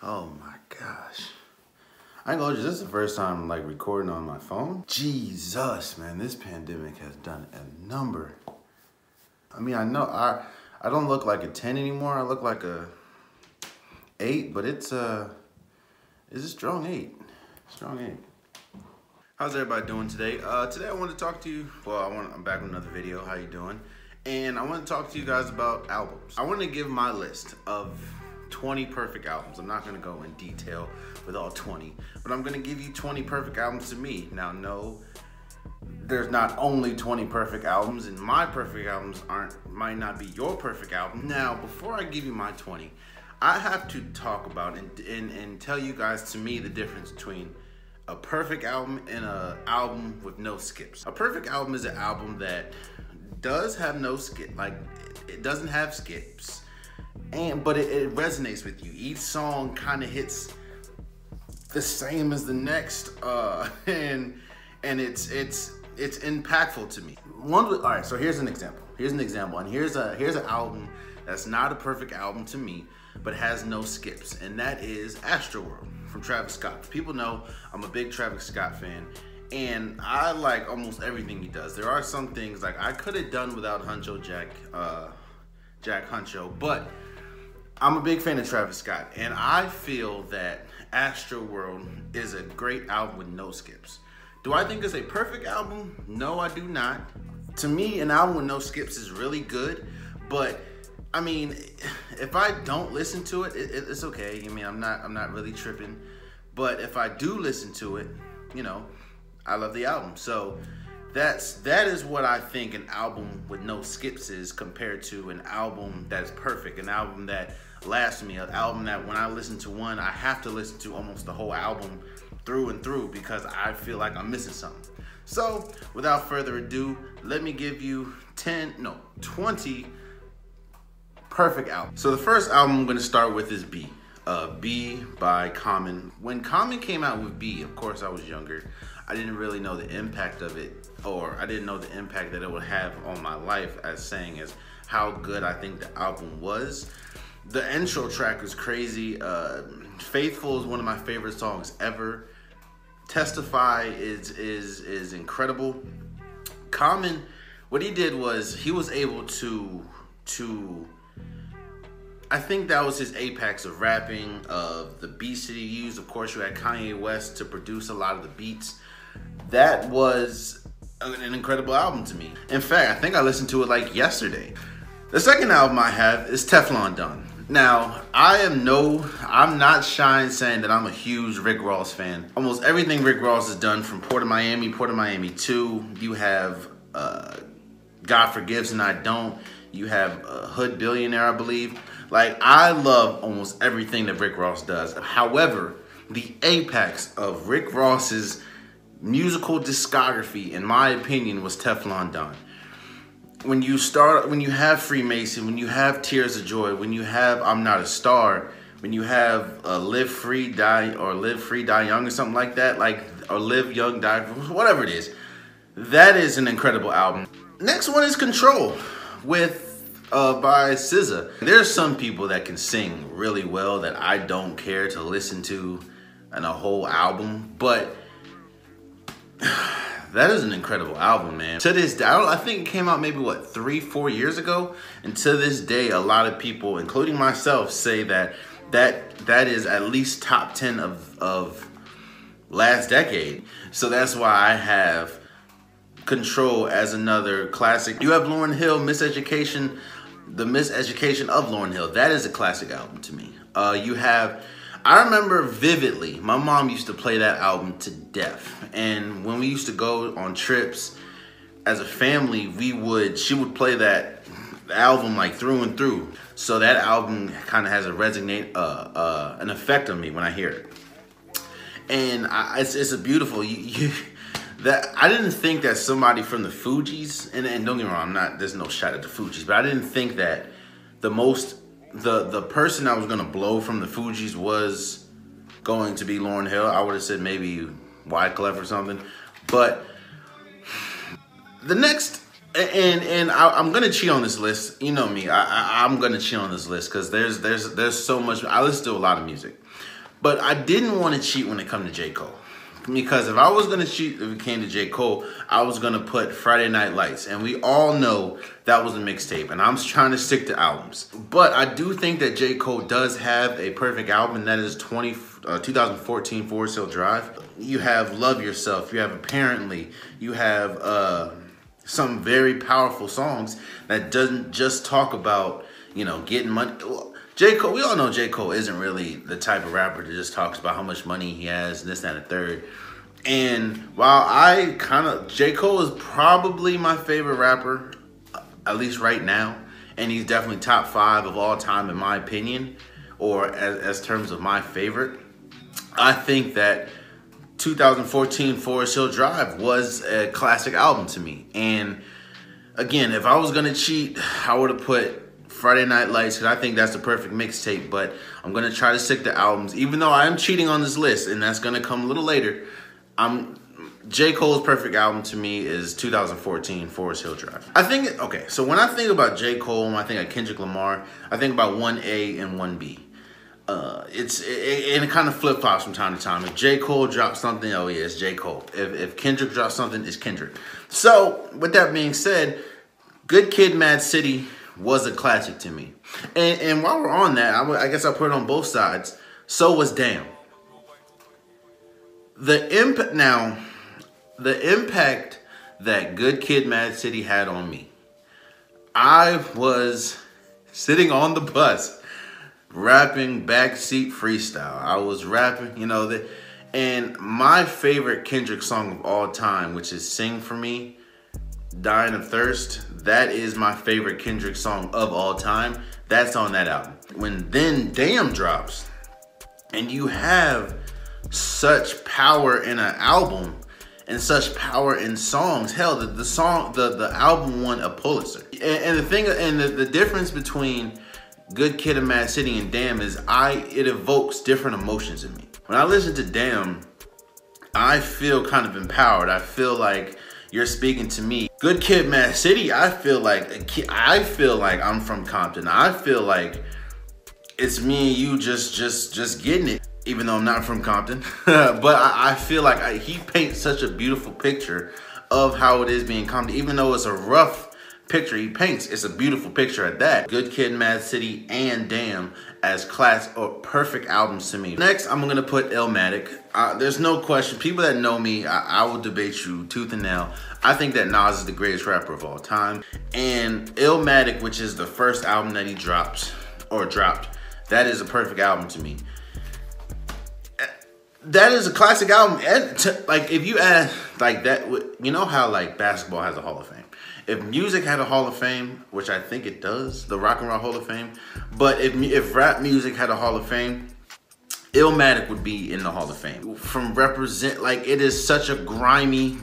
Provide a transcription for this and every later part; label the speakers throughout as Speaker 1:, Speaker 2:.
Speaker 1: Oh my gosh. I ain't gonna hold you, this is the first time like recording on my phone. Jesus, man, this pandemic has done a number. I mean, I know I don't look like a 10 anymore. I look like a 8, but it's a strong 8. Strong 8. How's everybody doing today? Today I want to talk to you. Well, I'm back with another video. How you doing? And I want to talk to you guys about albums. I want to give my list of 20 perfect albums. I'm not going to go in detail with all 20, but I'm going to give you 20 perfect albums to me. Now, no, there's not only 20 perfect albums, and my perfect albums might not be your perfect album. Now, before I give you my 20, I have to talk about and tell you guys, to me, the difference between a perfect album and an album with no skips. A perfect album is an album that does have no skip, like it doesn't have skips, but it resonates with you. Each song kind of hits the same as the next, and it's impactful to me. All right, so here's an example. And here's an album that's not a perfect album to me, but has no skips, and that is Astroworld from Travis Scott. People know I'm a big Travis Scott fan, and I like almost everything he does. There are some things like I could have done without Jack Huncho, but I'm a big fan of Travis Scott, and I feel that Astroworld is a great album with no skips. Do I think it's a perfect album? No, I do not. To me, an album with no skips is really good, but I mean, if I don't listen to it, it's okay. I mean, I'm not really tripping, but if I do listen to it, you know, I love the album. So that is what I think an album with no skips is compared to an album that's perfect, an album that lasts me, an album that when I listen to one, I have to listen to almost the whole album through and through because I feel like I'm missing something. So without further ado, let me give you 20 perfect album. So the first album I'm gonna start with is B. B by Common. When Common came out with B, of course I was younger. I didn't really know the impact of it, or I didn't know the impact that it would have on my life as how good I think the album was. The intro track was crazy. Faithful is one of my favorite songs ever. Testify is incredible. Common, what he did was he was able to I think that was his apex of rapping, of the beats that he used. Of course, you had Kanye West to produce a lot of the beats. That was an incredible album to me. In fact, I think I listened to it like yesterday. The second album I have is Teflon Don. Now, I'm not shy in saying that I'm a huge Rick Ross fan. Almost everything Rick Ross has done, from Port of Miami 2, you have God Forgives and I Don't, you have Hood Billionaire, I believe. Like, I love almost everything that Rick Ross does. However, the apex of Rick Ross's musical discography, in my opinion, was Teflon Don. When you have Freemason, when you have Tears of Joy, when you have I'm Not a Star, when you have Live Free, Die Young, or something like that, or Live Young, Die, whatever it is, that is an incredible album. Next one is Control by SZA. There's some people that can sing really well that I don't care to listen to in a whole album, but that is an incredible album, man. To this day, I think it came out maybe, what, 3-4 years ago? And to this day, a lot of people, including myself, say that is at least top 10 of last decade. So that's why I have Control as another classic. You have Lauryn Hill, MisEducation, the MisEducation of Lauryn Hill. That is a classic album to me. I remember vividly, my mom used to play that album to death. And when we used to go on trips as a family, she would play that album like through and through. So that album kind of has an effect on me when I hear it. And it's a beautiful, I didn't think that somebody from the Fugees, and don't get me wrong, there's no shot at the Fugees, but I didn't think that the person I was gonna blow from the Fugees was going to be Lauryn Hill. I would have said maybe Wyclef or something. But the next I'm gonna cheat on this list. You know me. I'm gonna cheat on this list because there's so much. I listen to a lot of music, but I didn't want to cheat when it comes to J. Cole. Because if I was gonna cheat if it came to J. Cole, I was gonna put Friday Night Lights, and we all know that was a mixtape, and I'm trying to stick to albums. But I do think that J. Cole does have a perfect album, and that is 2014 Forest Hill Drive. You have Love Yourself, you have Apparently, you have some very powerful songs that doesn't just talk about, you know, getting money. J. Cole, we all know J. Cole isn't really the type of rapper that just talks about how much money he has, and this, that, and the third. And while J. Cole is probably my favorite rapper, at least right now, and he's definitely top 5 of all time in my opinion, or as terms of my favorite, I think that 2014 Forest Hill Drive was a classic album to me. And again, if I was gonna cheat, I would have put Friday Night Lights, because I think that's the perfect mixtape, but I'm going to try to stick to albums, even though I am cheating on this list, and that's going to come a little later. J. Cole's perfect album to me is 2014 Forest Hill Drive. Okay, so when I think about J. Cole, when I think of Kendrick Lamar, I think about 1A and 1B. It kind of flip-flops from time to time. If J. Cole drops something, oh yeah, it's J. Cole. If Kendrick drops something, it's Kendrick. So, with that being said, Good Kid, Mad City was a classic to me. And while we're on that, I guess I'll put it on both sides. So was Damn. The impact that Good Kid, Mad City had on me. I was sitting on the bus rapping backseat freestyle. I was rapping, you know, and my favorite Kendrick song of all time, which is Sing For Me, Dying of Thirst, that is my favorite Kendrick song of all time. That's on that album. When then Damn drops, and you have such power in an album and such power in songs. Hell, the album won a Pulitzer. And the difference between Good Kid and Mad City and Damn is it evokes different emotions in me. When I listen to Damn, I feel kind of empowered. I feel like you're speaking to me. Good Kid, Mad City, I feel like I'm from Compton. I feel like it's me and you just getting it, even though I'm not from Compton. But I feel like he paints such a beautiful picture of how it is being Compton. Even though it's a rough picture he paints, it's a beautiful picture at that. Good Kid, Mad City, and Damn as class or perfect albums to me. Next, I'm gonna put Illmatic. There's no question. People that know me, I will debate you tooth and nail. I think that Nas is the greatest rapper of all time. And Illmatic, which is the first album that he dropped, that is a perfect album to me. That is a classic album. And like, if you add like that, you know how like basketball has a Hall of Fame. If music had a Hall of Fame, which I think it does, the Rock and Roll Hall of Fame, but if rap music had a Hall of Fame, Illmatic would be in the Hall of Fame. It is such a grimy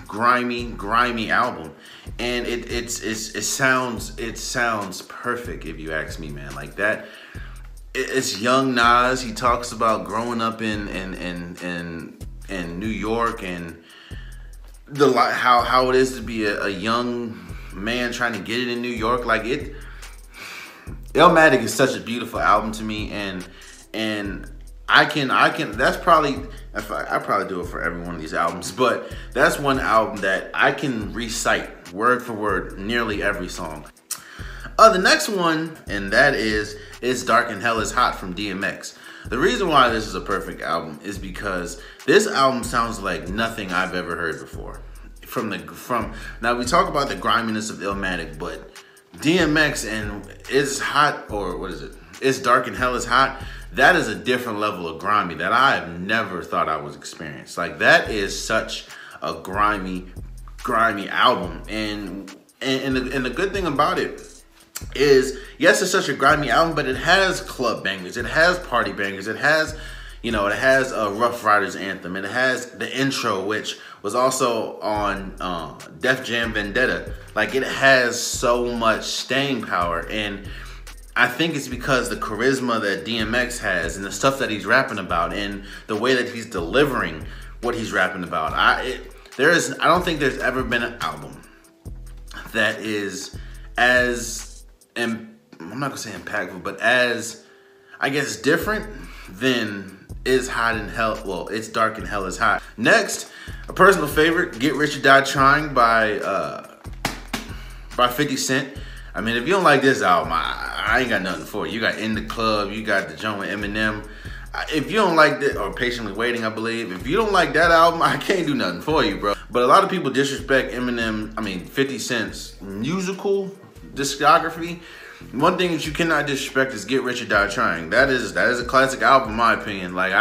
Speaker 1: album, and it sounds perfect if you ask me, man. Like that, it's young Nas. He talks about growing up in New York and how it is to be a young man trying to get it in New York. Like it, Illmatic is such a beautiful album to me, and I probably do it for every one of these albums, but that's one album that I can recite word for word nearly every song. The next one, and that is It's Dark and Hell is Hot from DMX. The reason why this is a perfect album is because this album sounds like nothing I've ever heard before. Now we talk about the griminess of Illmatic, but DMX and It's Hot, or what is it? It's Dark and Hell is Hot. That is a different level of grimy that I have never thought I was experienced. Like that is such a grimy album, and the good thing about it is, yes, it's such a grimy album, but it has club bangers, it has party bangers, it has a Rough Riders anthem, and it has the intro, which was also on Def Jam Vendetta. Like it has so much staying power, and I think it's because the charisma that DMX has and the stuff that he's rapping about and the way that he's delivering what he's rapping about. I don't think there's ever been an album that is as, and I'm not gonna say impactful, but as, I guess, different than Is Hot in Hell. Well, It's Dark and Hell is Hot. Next, a personal favorite, Get Rich or Die Trying by 50 Cent. I mean, if you don't like this album, I ain't got nothing for you. You got In the Club, you got the joint with Eminem. If you don't like that, or Patiently Waiting, I believe. If you don't like that album, I can't do nothing for you, bro. But a lot of people disrespect 50 Cent's musical discography. One thing that you cannot disrespect is Get Rich or Die Trying. That is a classic album in my opinion. Like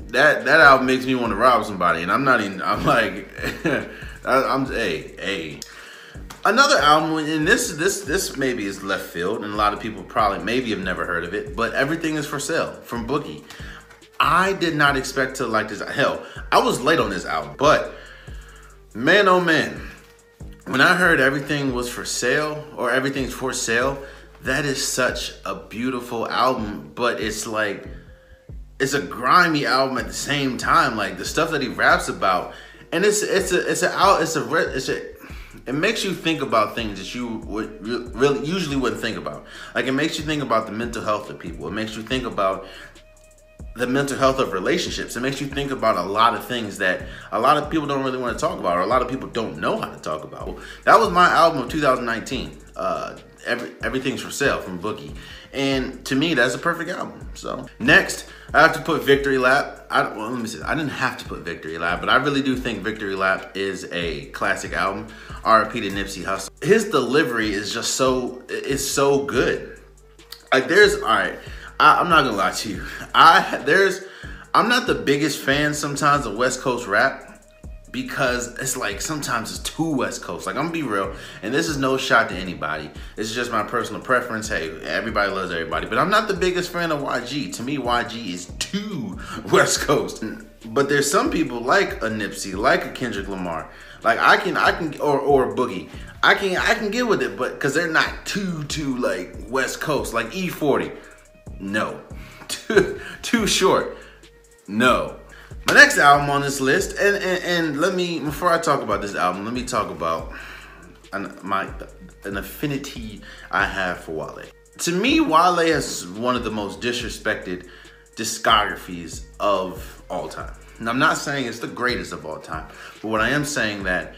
Speaker 1: that album makes me want to rob somebody, and I'm hey. Another album, and this maybe is left field, and a lot of people probably maybe have never heard of it, but Everything Is For Sale from Boogie. I did not expect to like this. Hell, I was late on this album, but man, oh man, when I heard Everything Was For Sale, or Everything's For Sale, that is such a beautiful album, but it's like, it's a grimy album at the same time. Like the stuff that he raps about, and it makes you think about things that you would really usually wouldn't think about. Like it makes you think about the mental health of people. It makes you think about the mental health of relationships. It makes you think about a lot of things that a lot of people don't really want to talk about, or a lot of people don't know how to talk about. That was my album of 2019. Everything's For Sale from Boogie. And to me, that's a perfect album. So next, I have to put Victory Lap. Let me see. I didn't have to put Victory Lap, but I really do think Victory Lap is a classic album. R.I.P. to Nipsey Hussle. His delivery is just so good. Like I'm not gonna lie to you. I'm not the biggest fan sometimes of West Coast rap, because it's like sometimes it's too West Coast. Like I'm gonna be real, and this is no shot to anybody. This is just my personal preference. Hey, everybody loves everybody, but I'm not the biggest fan of YG. To me, YG is too West Coast. But there's some people like a Nipsey, like a Kendrick Lamar, like I can or Boogie. I can get with it, but because they're not too like West Coast, like E40. No, too short. No. My next album on this list, and let me, before I talk about this album, let me talk about an affinity I have for Wale. To me, Wale is one of the most disrespected discographies of all time. And I'm not saying it's the greatest of all time, but what I am saying that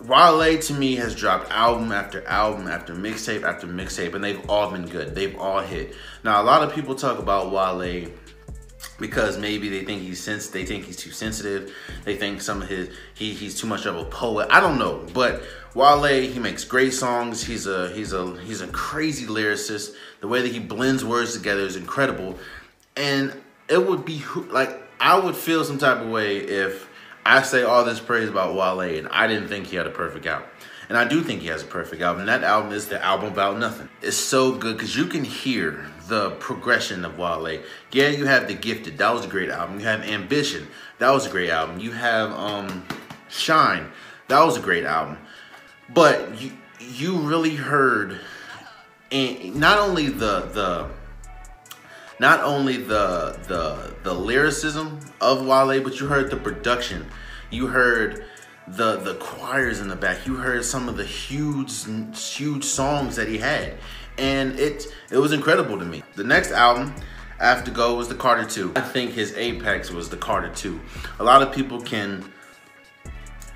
Speaker 1: Wale to me has dropped album after album after mixtape after mixtape, and they've all been good. They've all hit. Now, a lot of people talk about Wale because maybe they think he's too sensitive. They think some of he's too much of a poet. I don't know, but Wale, he makes great songs. He's a crazy lyricist. The way that he blends words together is incredible, and it would be like I would feel some type of way if I say all this praise about Wale and I didn't think he had a perfect album. And I do think he has a perfect album. And that album is the album about nothing. It's so good because you can hear the progression of Wale. Yeah, you have The Gifted. That was a great album. You have Ambition. That was a great album. You have Shine. That was a great album. But you really heard, and not only the lyricism of Wale, but you heard the production. You heard the choirs in the back. You heard some of the huge songs that he had, and it was incredible to me. The next album I have to go was the Carter 2. I think his apex was the Carter 2. A lot of people can,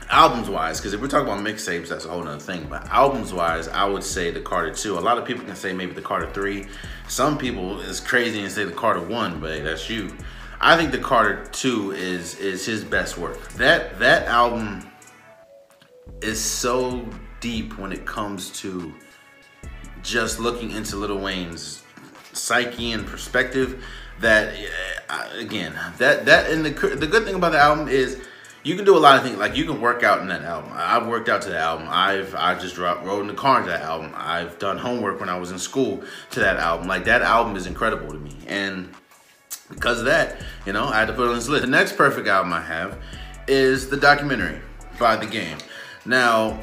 Speaker 1: albums wise, because if we're talking about mixtapes, that's a whole nother thing, but albums wise, I would say the Carter 2. A lot of people can say maybe the Carter 3. Some people is crazy and say the Carter 1, but hey, that's you. I think the Carter 2 is his best work. That album is so deep when it comes to just looking into Lil Wayne's psyche and perspective. That again, and the good thing about the album is you can do a lot of things. Like you can work out in that album. I've worked out to the album. I just rode in the car to that album. I've done homework when I was in school to that album. Like that album is incredible to me, and because of that, you know, I had to put it on this list. The next perfect album I have is the documentary by The Game. Now,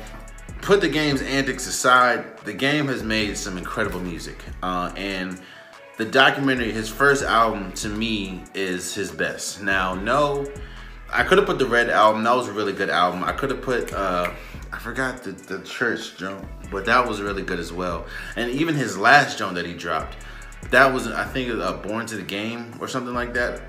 Speaker 1: put The Game's antics aside, The Game has made some incredible music. And the documentary, his first album, to me, is his best. Now, no, I could have put the Red album. That was a really good album. I could have put I forgot the church joint, but that was really good as well. And even his last joint that he dropped, that was, I think, Born to the Game or something like that.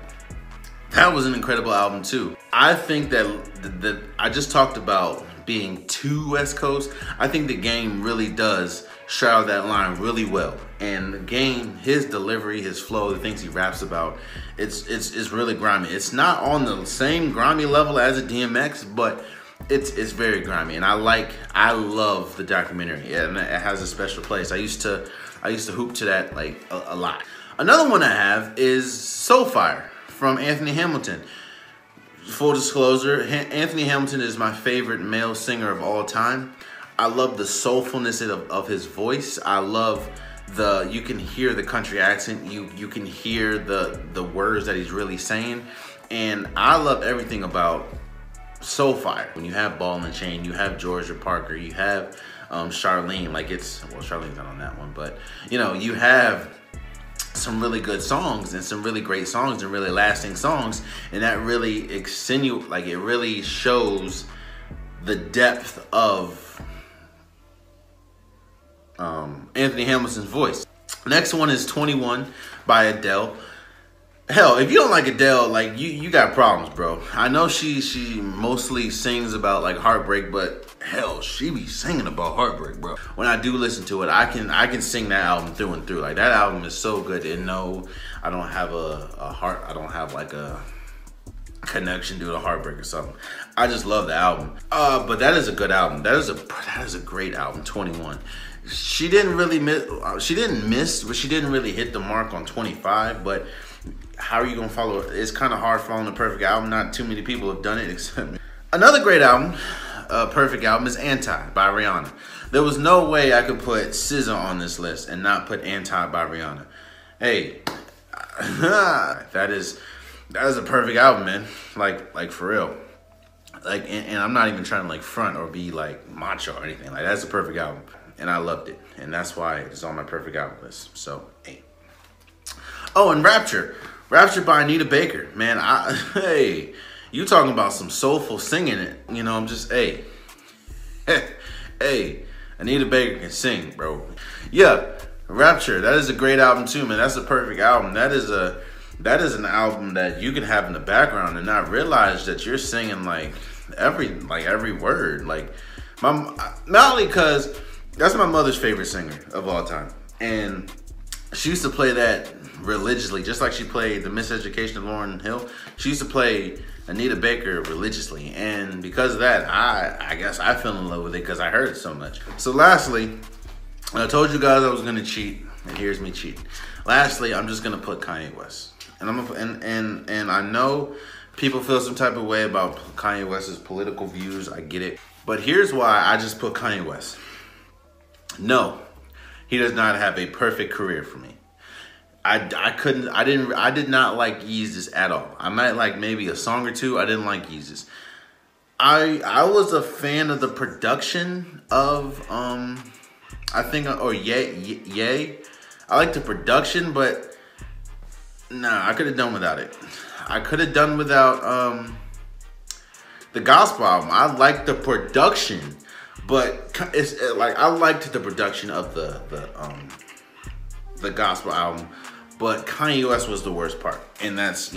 Speaker 1: That was an incredible album too. I think that I just talked about being too West Coast. I think the Game really does straddle that line really well. And the Game, his delivery, his flow, the things he raps about, it's really grimy. It's not on the same grimy level as a DMX, but it's very grimy. And I love the documentary, and it has a special place. I used to hoop to that like a lot. Another one I have is Soulfire from Anthony Hamilton. Full disclosure, Anthony Hamilton is my favorite male singer of all time. I love the soulfulness of his voice. I love you can hear the country accent. You can hear the words that he's really saying. And I love everything about Soulfire. When you have Ball and Chain, you have Georgia Parker, you have Charlene. Like Charlene's not on that one, but you know, you have some really good songs and some really great songs and really lasting songs, and that really it really shows the depth of Anthony Hamilton's voice. Next one is 21 by Adele. Hell, if you don't like Adele, like you got problems, bro. I know she mostly sings about like heartbreak, but hell, she be singing about heartbreak, bro. When I do listen to it, I can sing that album through and through. Like that album is so good. And no, I don't have a heart. I don't have like a connection due to heartbreak or something. I just love the album. But that is a good album. That is a great album. 21. She didn't really miss. But she didn't really hit the mark on 25. But how are you gonna follow it? It's kind of hard following the perfect album. Not too many people have done it except me. Another great album, perfect album, is Anti by Rihanna. There was no way I could put SZA on this list and not put Anti by Rihanna. Hey, that is a perfect album, man. Like for real. Like, and I'm not even trying to like front or be like macho or anything. Like that's a perfect album, and I loved it, and that's why it's on my perfect album list. So, hey. Oh, and Rapture by Anita Baker, man. Hey, you talking about some soulful singing? It, you know. I'm just hey, Anita Baker can sing, bro. Yeah, Rapture. That is a great album too, man. That's a perfect album. That is an album that you can have in the background and not realize that you're singing like every word. Like not only because that's my mother's favorite singer of all time, and she used to play that religiously, just like she played the MisEducation of Lauryn Hill. She used to play Anita Baker religiously, and because of that, I guess I fell in love with it because I heard it so much. So lastly, I told you guys I was gonna cheat, and here's me cheating. Lastly, I'm just gonna put Kanye West, and I know people feel some type of way about Kanye West's political views. I get it, but here's why I just put Kanye West. No, he does not have a perfect career for me. I did not like Yeezus at all. I might like maybe a song or two. I didn't like Yeezus. I was a fan of the production of Ye. I like the production, but nah, I could have done without it. I could have done without the gospel album. I like the production, but it's like I liked the production of the gospel album, but Kanye West was the worst part, and that's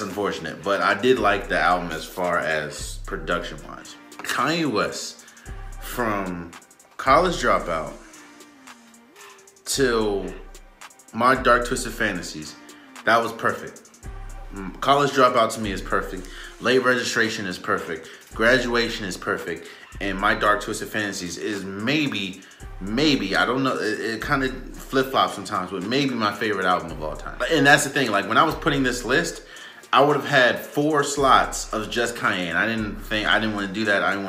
Speaker 1: unfortunate. But I did like the album as far as production wise. Kanye West, from College Dropout till My Dark Twisted Fantasies, that was perfect. College Dropout to me is perfect. Late Registration is perfect. Graduation is perfect. And My Dark Twisted Fantasies is maybe, I don't know, it kind of flip-flops sometimes, but maybe my favorite album of all time. And that's the thing, like when I was putting this list, I would have had 4 slots of just Kanye, and I didn't want to do that. I didn't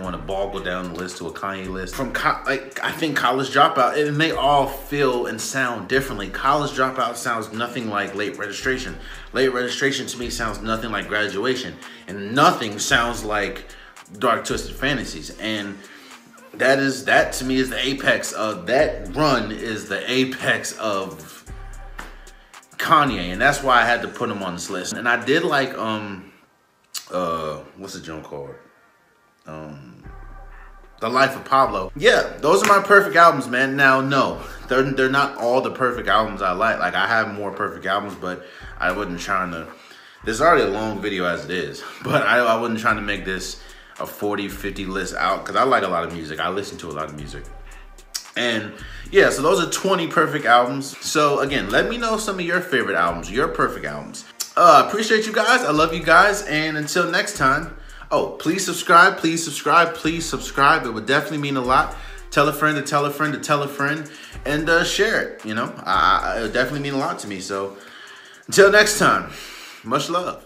Speaker 1: want to boggle down the list to a Kanye list. I think College Dropout, and they all feel and sound differently. College Dropout sounds nothing like Late Registration. Late Registration to me sounds nothing like Graduation, and nothing sounds like Dark Twisted Fantasies. And that to me is the apex of that run, is the apex of Kanye, and that's why I had to put him on this list. And I did like what's the joint called? The Life of Pablo. Yeah, those are my perfect albums, man. Now, no, they're not all the perfect albums I like. Like, I have more perfect albums, but I wasn't trying to. This is already a long video as it is, but I wasn't trying to make this a 40, 50 list out because I like a lot of music. I listen to a lot of music. And yeah, so those are 20 perfect albums. So again, let me know some of your favorite albums, your perfect albums. Appreciate you guys. I love you guys. And until next time. Oh, please subscribe, please subscribe, please subscribe. It would definitely mean a lot. Tell a friend to tell a friend to tell a friend, and share it, you know. It would definitely mean a lot to me. So until next time, much love.